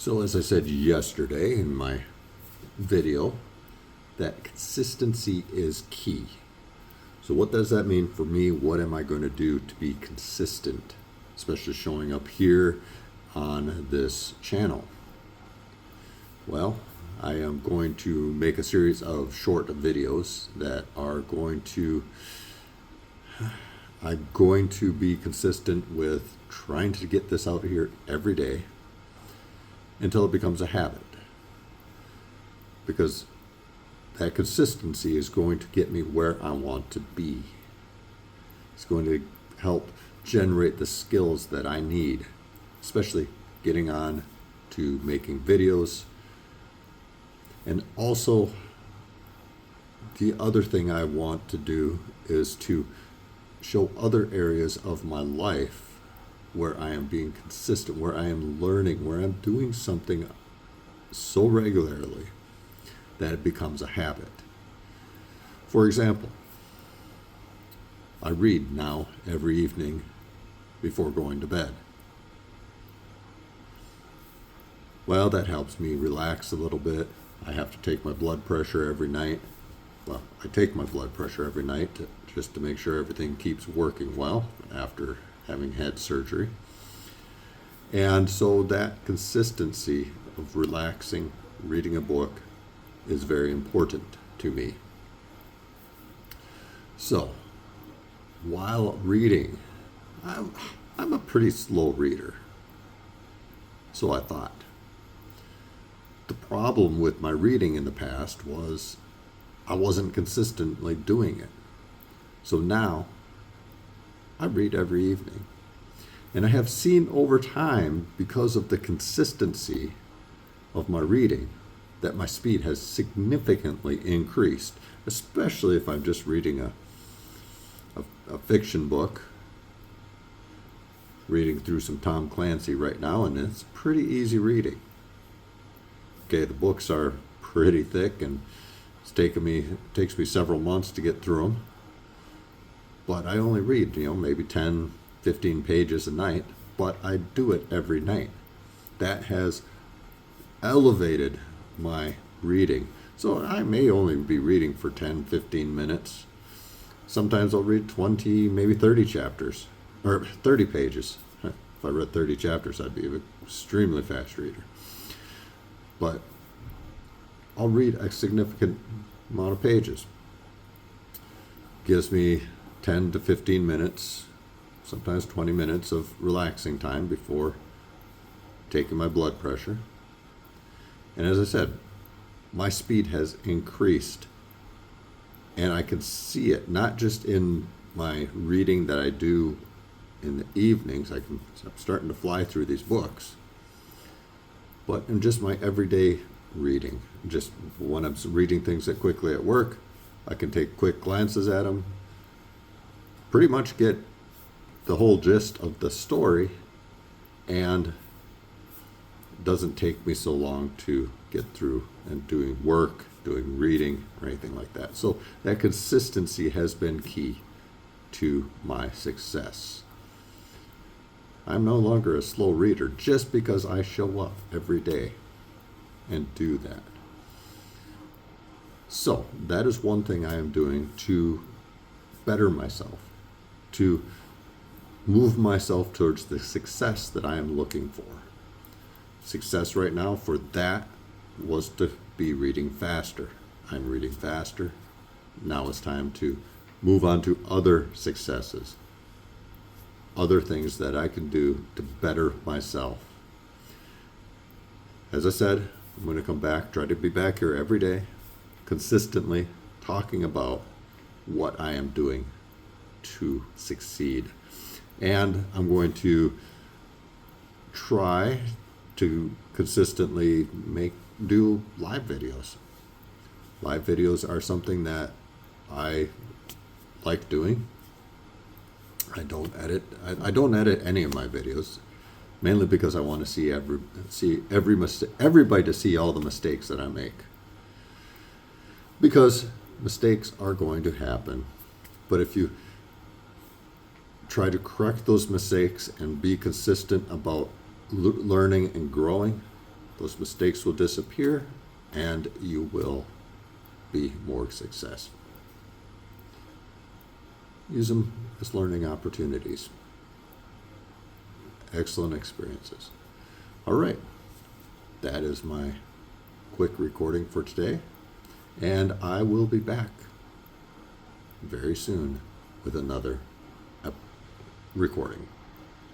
So as I said yesterday in my video, that consistency is key. So what does that mean for me? What am I going to do to be consistent, especially showing up here on this channel? Well, I am going to make a series of short videos that are I'm going to be consistent with trying to get this out here every day until it becomes a habit. Because that consistency is going to get me where I want to be. It's going to help generate the skills that I need, especially getting on to making videos. And also, the other thing I want to do is to show other areas of my life where I am being consistent, where I am learning, where I'm doing something so regularly that it becomes a habit. For example, I read now every evening before going to bed. Well, that helps me relax a little bit. I have to take my blood pressure every night. Well, I take my blood pressure every night just to make sure everything keeps working well after having had surgery. And so that consistency of relaxing, reading a book is very important to me. So, while reading, I'm a pretty slow reader. So I thought. The problem with my reading in the past was I wasn't consistently doing it. So now I read every evening. And I have seen over time, because of the consistency of my reading, that my speed has significantly increased, especially if I'm just reading a fiction book. Reading through some Tom Clancy right now, and it's pretty easy reading. Okay, the books are pretty thick, and it takes me several months to get through them. But I only read, maybe 10, 15 pages a night, but I do it every night. That has elevated my reading. So I may only be reading for 10, 15 minutes. Sometimes I'll read 20, maybe 30 chapters, or 30 pages. If I read 30 chapters, I'd be an extremely fast reader. But I'll read a significant amount of pages. Gives me 10 to 15 minutes, sometimes 20 minutes of relaxing time before taking my blood pressure. And as I said, my speed has increased. And I can see it not just in my reading that I do in the evenings. I'm starting to fly through these books. But in just my everyday reading. Just when I'm reading things quickly at work, I can take quick glances at them, pretty much get the whole gist of the story, and it doesn't take me so long to get through and doing work, doing reading, or anything like that. So that consistency has been key to my success. I'm no longer a slow reader just because I show up every day and do that. So that is one thing I am doing to better myself, to move myself towards the success that I am looking for. Success right now for that was to be reading faster. I'm reading faster. Now it's time to move on to other successes. Other things that I can do to better myself. As I said, I'm going to come back, try to be back here every day, consistently talking about what I am doing to succeed. And I'm going to try to consistently do live videos. Live videos are something that I like doing. I don't edit any of my videos, mainly because I want to see everybody to see all the mistakes that I make. Because mistakes are going to happen, but if you try to correct those mistakes and be consistent about learning and growing, Those mistakes will disappear and you will be more successful. Use them as learning opportunities. Excellent experiences. All right. That is my quick recording for today. And I will be back very soon with another recording.